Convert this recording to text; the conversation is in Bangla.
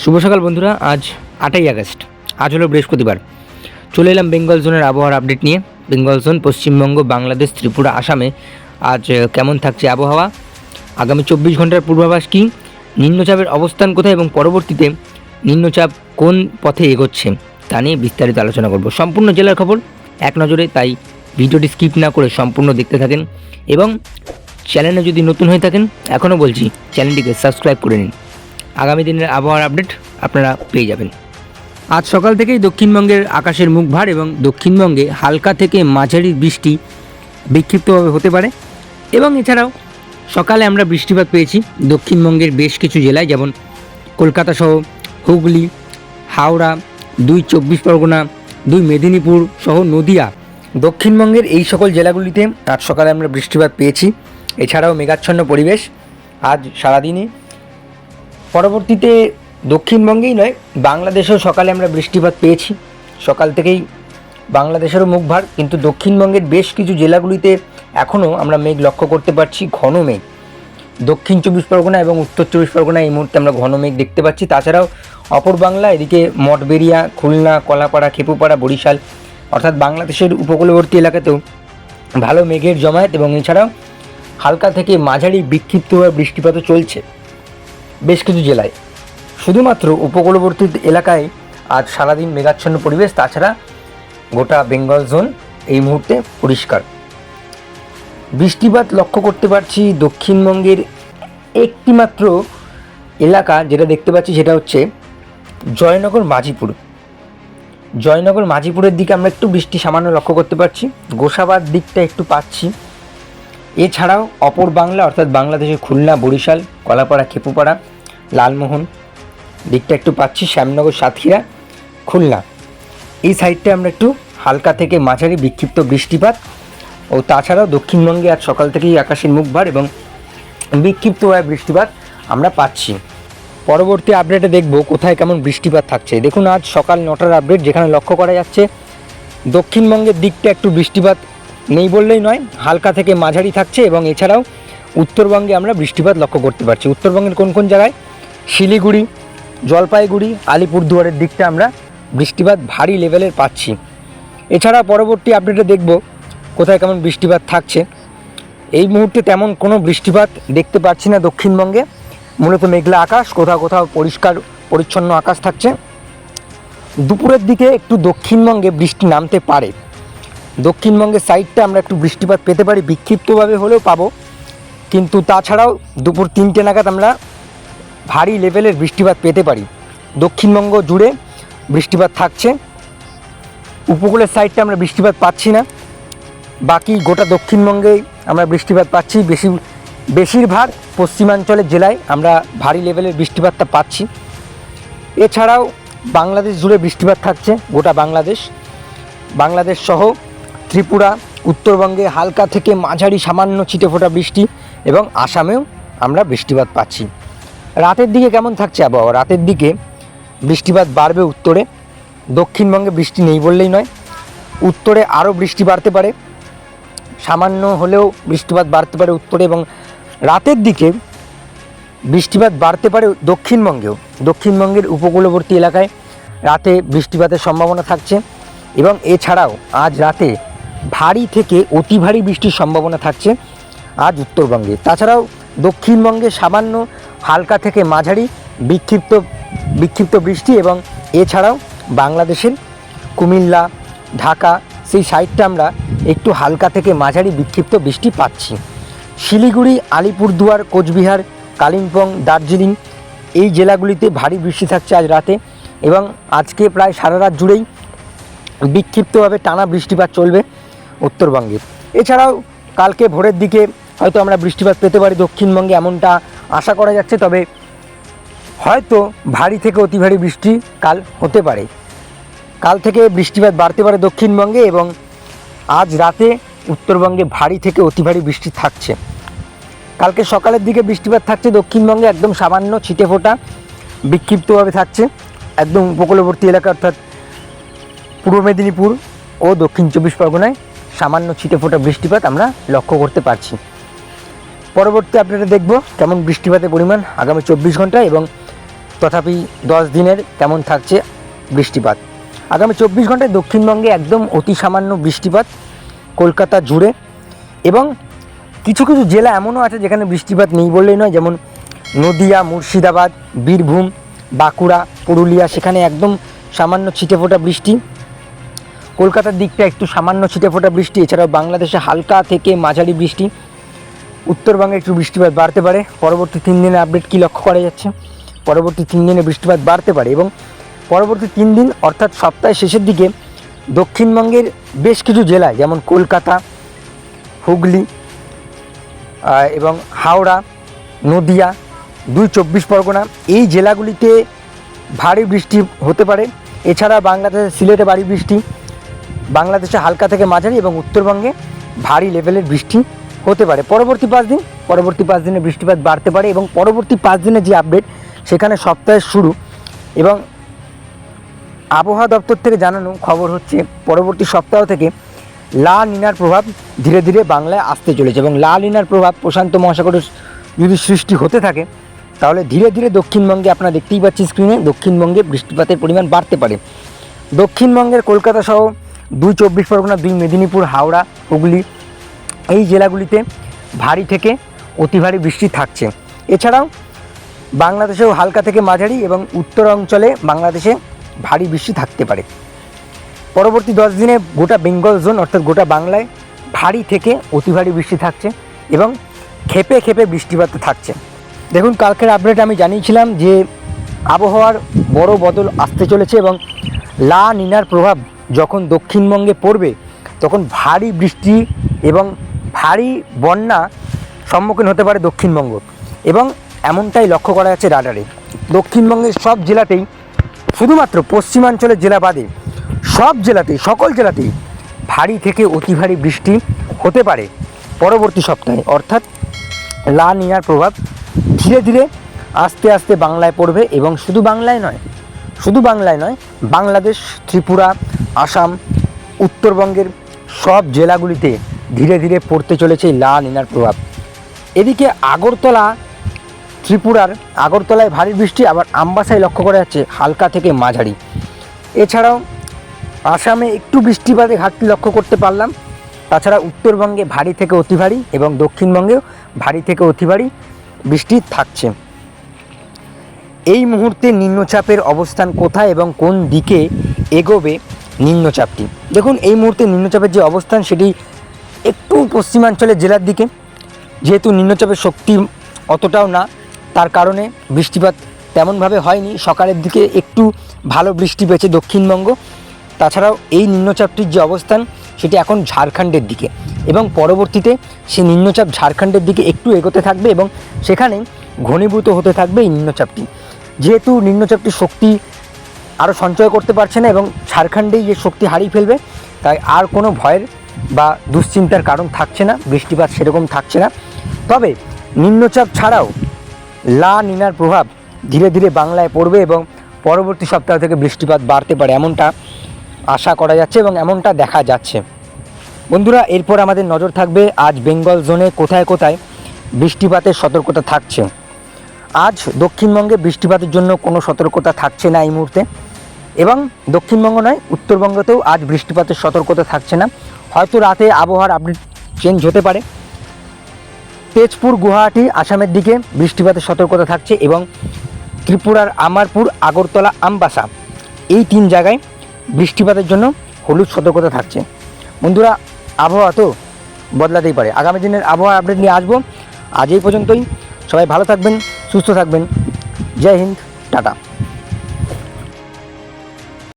শুভ সকাল বন্ধুরা। আজ 8ই আগস্ট, আজ হলো বৃহস্পতিবার। চলে এলাম বেঙ্গল জোনের আবহাওয়ার আপডেট নিয়ে। বেঙ্গল জোন পশ্চিমবঙ্গ, বাংলাদেশ, ত্রিপুরা, আসামে আজ কেমন থাকছে আবহাওয়া, আগামী 24 ঘন্টার পূর্বাভাস কী, নিম্নচাপের অবস্থান কোথায় এবং পরবর্তীতে নিম্নচাপ কোন পথে এগোচ্ছে তা নিয়ে বিস্তারিত আলোচনা করব। সম্পূর্ণ জেলার খবর এক নজরে, তাই ভিডিওটি স্কিপ না করে সম্পূর্ণ দেখতে থাকেন এবং চ্যানেলে যদি নতুন হয়ে থাকেন এখনও বলছি চ্যানেলটিকে সাবস্ক্রাইব করে নিন। আগামী দিনের আবহাওয়ার আপডেট আপনারা পেয়ে যাবেন। আজ সকাল থেকেই দক্ষিণবঙ্গের আকাশের মুখ ভার এবং দক্ষিণবঙ্গে হালকা থেকে মাঝারি বৃষ্টি বিক্ষিপ্তভাবে হতে পারে এবং এছাড়াও সকালে আমরা বৃষ্টিপাত পেয়েছি দক্ষিণবঙ্গের বেশ কিছু জেলায়, যেমন কলকাতা সহ হুগলি, হাওড়া, 2 চব্বিশ পরগনা, 2 মেদিনীপুর সহ নদিয়া। দক্ষিণবঙ্গের এই সকল জেলাগুলিতে আজ সকালে আমরা বৃষ্টিপাত পেয়েছি। এছাড়াও মেঘাচ্ছন্ন পরিবেশ আজ সারাদিনে। পরবর্তীতে দক্ষিণবঙ্গেই নয়, বাংলাদেশেও সকালে আমরা বৃষ্টিপাত পেয়েছি। সকাল থেকেই বাংলাদেশেরও মুখ ভার, কিন্তু দক্ষিণবঙ্গের বেশ কিছু জেলাগুলিতে এখনও আমরা মেঘ লক্ষ্য করতে পারছি, ঘন মেঘ। দক্ষিণ 24 পরগনা এবং উত্তর 24 পরগনা এই মুহূর্তে আমরা ঘন মেঘ দেখতে পাচ্ছি। তাছাড়াও অপর বাংলা, এদিকে মঠবেড়িয়া, খুলনা, কলাপাড়া, খেপুপাড়া, বরিশাল, অর্থাৎ বাংলাদেশের উপকূলবর্তী এলাকাতেও ভালো মেঘের জমায়েত এবং এছাড়াও হালকা থেকে মাঝারি বিক্ষিপ্তভাবে বৃষ্টিপাতও চলছে বেশ কিছু জেলায়। শুধুমাত্র উপকূলবর্তী এলাকায় আজ সারাদিন মেঘাচ্ছন্ন পরিবেশ, তাছাড়া গোটা বেঙ্গল জোন এই মুহূর্তে পরিষ্কার। বৃষ্টিপাত লক্ষ্য করতে পারছি দক্ষিণবঙ্গের একটি মাত্র এলাকা যেটা দেখতে পাচ্ছি, সেটা হচ্ছে জয়নগর মাঝিপুর। জয়নগর মাঝিপুরের দিকে আমরা একটু বৃষ্টি সামান্য লক্ষ্য করতে পারছি, গোসাবার দিকটা একটু পাচ্ছি। এছাড়াও অপর বাংলা, অর্থাৎ বাংলাদেশের খুলনা, বরিশাল, কলাপাড়া, খেপুপাড়া, লালমোহন দিকটা একটু পাচ্ছি, শ্যামনগর, সাতক্ষীরা, খুলনা এই সাইডটা আমরা একটু হালকা থেকে মাঝারি বিক্ষিপ্ত বৃষ্টিপাত। ও তাছাড়াও দক্ষিণবঙ্গে আজ সকাল থেকেই আকাশের মুখ ভার এবং বিক্ষিপ্তভাবে বৃষ্টিপাত আমরা পাচ্ছি। পরবর্তী আপডেটে দেখব কোথায় কেমন বৃষ্টিপাত থাকছে। দেখুন, আজ সকাল 9টার আপডেট, যেখানে লক্ষ্য করা যাচ্ছে দক্ষিণবঙ্গের দিকটা একটু বৃষ্টিপাত নেই বললেই নয়, হালকা থেকে মাঝারি থাকছে এবং এছাড়াও উত্তরবঙ্গে আমরা বৃষ্টিপাত লক্ষ্য করতে পারছি। উত্তরবঙ্গের কোন কোন জায়গায়? শিলিগুড়ি, জলপাইগুড়ি, আলিপুরদুয়ারের দিকটা আমরা বৃষ্টিপাত ভারী লেভেলের পাচ্ছি। এছাড়া পরবর্তী আপডেটে দেখব কোথায় কেমন বৃষ্টিপাত থাকছে। এই মুহূর্তে তেমন কোনো বৃষ্টিপাত দেখতে পাচ্ছি না দক্ষিণবঙ্গে, মূলত মেঘলা আকাশ, কোথাও কোথাও পরিষ্কার পরিচ্ছন্ন আকাশ থাকছে। দুপুরের দিকে একটু দক্ষিণবঙ্গে বৃষ্টি নামতে পারে, দক্ষিণবঙ্গের সাইডটা আমরা একটু বৃষ্টিপাত পেতে পারি, বিক্ষিপ্তভাবে হলেও পাবো। কিন্তু তাছাড়াও দুপুর 3টে নাগাদ আমরা ভারী লেভেলের বৃষ্টিপাত পেতে পারি। দক্ষিণবঙ্গ জুড়ে বৃষ্টিপাত থাকছে, উপকূলের সাইডটা আমরা বৃষ্টিপাত পাচ্ছি না, বাকি গোটা দক্ষিণবঙ্গেই আমরা বৃষ্টিপাত পাচ্ছি। বেশিরভাগ পশ্চিমাঞ্চলের জেলায় আমরা ভারী লেভেলের বৃষ্টিপাতটা পাচ্ছি। এছাড়াও বাংলাদেশ জুড়ে বৃষ্টিপাত থাকছে, গোটা বাংলাদেশ সহ ত্রিপুরা, উত্তরবঙ্গে হালকা থেকে মাঝারি সামান্য ছিটেফোঁটা বৃষ্টি এবং আসামেও আমরা বৃষ্টিপাত পাচ্ছি। রাতের দিকে কেমন থাকছে আবহাওয়া? রাতের দিকে বৃষ্টিপাত বাড়বে উত্তরে, দক্ষিণবঙ্গে বৃষ্টি নেই বললেই নয়, উত্তরে আরও বৃষ্টি বাড়তে পারে, সামান্য হলেও বৃষ্টিপাত বাড়তে পারে উত্তরে এবং রাতের দিকে বৃষ্টিপাত বাড়তে পারে দক্ষিণবঙ্গেও। দক্ষিণবঙ্গের উপকূলবর্তী এলাকায় রাতে বৃষ্টিপাতের সম্ভাবনা থাকছে এবং এছাড়াও আজ রাতে ভারী থেকে অতি ভারী বৃষ্টির সম্ভাবনা থাকছে আজ উত্তরবঙ্গে। তাছাড়াও দক্ষিণবঙ্গে সামান্য হালকা থেকে মাঝারি বিক্ষিপ্ত বৃষ্টি এবং এছাড়াও বাংলাদেশের কুমিল্লা, ঢাকা সেই সাইডটা আমরা একটু হালকা থেকে মাঝারি বিক্ষিপ্ত বৃষ্টি পাচ্ছি। শিলিগুড়ি, আলিপুরদুয়ার, কোচবিহার, কালিম্পং, দার্জিলিং এই জেলাগুলিতে ভারী বৃষ্টি থাকছে আজ রাতে এবং আজকে প্রায় সারা রাত জুড়েই বিক্ষিপ্তভাবে টানা বৃষ্টিপাত চলবে উত্তরবঙ্গে। এছাড়াও কালকে ভোরের দিকে হয়তো আমরা বৃষ্টিপাত পেতে পারি দক্ষিণবঙ্গে, এমনটা আশা করা যাচ্ছে। তবে হয়তো ভারী থেকে অতি ভারী বৃষ্টি কাল হতে পারে, কাল থেকে বৃষ্টিপাত বাড়তে পারে দক্ষিণবঙ্গে এবং আজ রাতে উত্তরবঙ্গে ভারী থেকে অতি ভারী বৃষ্টি থাকছে। কালকে সকালের দিকে বৃষ্টিপাত থাকছে দক্ষিণবঙ্গে, একদম সামান্য ছিটেফোঁটা বিক্ষিপ্তভাবে থাকছে একদম উপকূলবর্তী এলাকা, অর্থাৎ পূর্ব মেদিনীপুর ও দক্ষিণ 24 পরগনায় সামান্য ছিটেফোঁটা বৃষ্টিপাত আমরা লক্ষ্য করতে পারছি। পরবর্তী আপডেটে দেখব কেমন বৃষ্টিপাতের পরিমাণ আগামী 24 ঘন্টা এবং তথাপি 10 দিনের তেমন থাকছে বৃষ্টিপাত। আগামী 24 ঘন্টায় দক্ষিণবঙ্গে একদম অতি সামান্য বৃষ্টিপাত কলকাতা জুড়ে, এবং কিছু কিছু জেলা এমনও আছে যেখানে বৃষ্টিপাত নেই বললেই নয়, যেমন নদিয়া, মুর্শিদাবাদ, বীরভূম, বাঁকুড়া, পুরুলিয়া, সেখানে একদম সামান্য ছিটেফোঁটা বৃষ্টি। কলকাতার দিকটা একটু সামান্য ছিটেফোঁটা বৃষ্টি। এছাড়াও বাংলাদেশে হালকা থেকে মাঝারি বৃষ্টি। উত্তরবঙ্গে একটু বৃষ্টিপাত বাড়তে পারে। পরবর্তী 3 দিনের আপডেট কী লক্ষ্য করা যাচ্ছে, পরবর্তী 3 দিনে বৃষ্টিপাত বাড়তে পারে, এবং পরবর্তী 3 দিন অর্থাৎ সপ্তাহের শেষের দিকে দক্ষিণবঙ্গের বেশ কিছু জেলায় যেমন কলকাতা, হুগলি এবং হাওড়া, নদিয়া, 2 চব্বিশ পরগনা, এই জেলাগুলিতে ভারী বৃষ্টি হতে পারে। এছাড়া বাংলাদেশের সিলেটে ভারী বৃষ্টি, বাংলাদেশে হালকা থেকে মাঝারি, এবং উত্তরবঙ্গে ভারী লেভেলের বৃষ্টি হতে পারে। পরবর্তী 5 দিনে বৃষ্টিপাত বাড়তে পারে, এবং পরবর্তী 5 দিনের যে আপডেট সেখানে সপ্তাহের শুরু, এবং আবহাওয়া দপ্তর থেকে জানানো খবর হচ্ছে পরবর্তী সপ্তাহ থেকে লা নিনার প্রভাব ধীরে ধীরে বাংলায় আসতে চলেছে, এবং লা নিনার প্রভাব প্রশান্ত মহাসাগরের যদি সৃষ্টি হতে থাকে তাহলে ধীরে ধীরে দক্ষিণবঙ্গে, আপনারা দেখতেই পাচ্ছেন স্ক্রিনে, দক্ষিণবঙ্গে বৃষ্টিপাতের পরিমাণ বাড়তে পারে। দক্ষিণবঙ্গের কলকাতা সহ 2 চব্বিশ পরগনা, 2 মেদিনীপুর, হাওড়া, হুগলি, এই জেলাগুলিতে ভারী থেকে অতি ভারী বৃষ্টি থাকছে। এছাড়াও বাংলাদেশেও হালকা থেকে মাঝারি এবং উত্তর অঞ্চলে বাংলাদেশে ভারী বৃষ্টি থাকতে পারে। পরবর্তী 10 দিনে গোটা বেঙ্গল জোন অর্থাৎ গোটা বাংলায় ভারী থেকে অতি ভারী বৃষ্টি থাকছে, এবং খেপে খেপে বৃষ্টিপাত থাকছে। দেখুন, কালকের আপডেট আমি জানিয়েছিলাম যে আবহাওয়ার বড় বদল আসতে চলেছে, এবং লা নিনার প্রভাব যখন দক্ষিণবঙ্গে পড়বে তখন ভারী বৃষ্টি এবং ভারী বন্যা সম্মুখীন হতে পারে দক্ষিণবঙ্গ, এবং এমনটাই লক্ষ্য করা যাচ্ছে রাডারে। দক্ষিণবঙ্গের সব জেলাতেই, শুধুমাত্র পশ্চিমাঞ্চলের জেলা বাদে সব জেলাতেই, সকল জেলাতেই ভারী থেকে অতি ভারী বৃষ্টি হতে পারে পরবর্তী সপ্তাহে। অর্থাৎ লা নিনার প্রভাব ধীরে ধীরে আস্তে আস্তে বাংলায় পড়বে, এবং শুধু বাংলায় নয়, বাংলাদেশ, ত্রিপুরা, আসাম, উত্তরবঙ্গের সব জেলাগুলিতে ধীরে ধীরে পড়তে চলেছে লা নিনার প্রভাব। এদিকে আগরতলা, ত্রিপুরার আগরতলায় ভারী বৃষ্টি, আবার আমবাসায় লক্ষ্য করা যাচ্ছে হালকা থেকে মাঝারি। এছাড়াও আসামে একটু বৃষ্টিপাতের ঘাটতি লক্ষ্য করতে পারলাম। তাছাড়া উত্তরবঙ্গে ভারী থেকে অতি ভারী, এবং দক্ষিণবঙ্গেও ভারী থেকে অতি ভারী বৃষ্টি থাকছে। এই মুহূর্তে নিম্নচাপের অবস্থান কোথায় এবং কোন দিকে এগোবে নিম্নচাপটি? দেখুন, এই মুহূর্তে নিম্নচাপের যে অবস্থান সেটি একটু পশ্চিমাঞ্চলের জেলার দিকে। যেহেতু নিম্নচাপের শক্তি অতটাও না, তার কারণে বৃষ্টিপাত তেমনভাবে হয়নি। সকালের দিকে একটু ভালো বৃষ্টি পেয়েছে দক্ষিণবঙ্গ। তাছাড়াও এই নিম্নচাপটির যে অবস্থান সেটি এখন ঝাড়খণ্ডের দিকে, এবং পরবর্তীতে সেই নিম্নচাপ ঝাড়খণ্ডের দিকে একটু এগোতে থাকবে, এবং সেখানে ঘনীভূত হতে থাকবে এই নিম্নচাপটি। যেহেতু নিম্নচাপটির শক্তি আরও সঞ্চয় করতে পারছে না এবং ঝাড়খণ্ডেই যে শক্তি হারিয়ে ফেলবে, তাই আর কোনো ভয়ের বা দুশ্চিন্তার কারণ থাকছে না, বৃষ্টিপাত সেরকম থাকছে না। তবে নিম্নচাপ ছাড়াও লা নিনার প্রভাব ধীরে ধীরে বাংলায় পড়বে, এবং পরবর্তী সপ্তাহ থেকে বৃষ্টিপাত বাড়তে পারে এমনটা আশা করা যাচ্ছে এবং এমনটা দেখা যাচ্ছে। বন্ধুরা, এরপর আমাদের নজর থাকবে আজ বেঙ্গল জোনে কোথায় কোথায় বৃষ্টিপাতের সতর্কতা থাকছে। আজ দক্ষিণবঙ্গে বৃষ্টিপাতের জন্য কোনো সতর্কতা থাকছে না এই মুহূর্তে, এবং দক্ষিণবঙ্গ নয়, উত্তরবঙ্গতেও আজ বৃষ্টিপাতের সতর্কতা থাকছে না। হয়তো রাতে আবহাওয়ার আপডেট চেঞ্জ হতে পারে। তেজপুর, গুয়াহাটি, আসামের দিকে বৃষ্টিপাতের সতর্কতা থাকছে, এবং ত্রিপুরার আমারপুর, আগরতলা, আমবাসা, এই 3 জায়গায় বৃষ্টিপাতের জন্য হলুদ সতর্কতা থাকছে। বন্ধুরা, আবহাওয়া তো বদলাতেই পারে। আগামী দিনের আবহাওয়ার আপডেট নিয়ে আসবো। আজ এই পর্যন্তই। সবাই ভালো থাকবেন, সুস্থ থাকবেন। জয় হিন্দ, টাটা।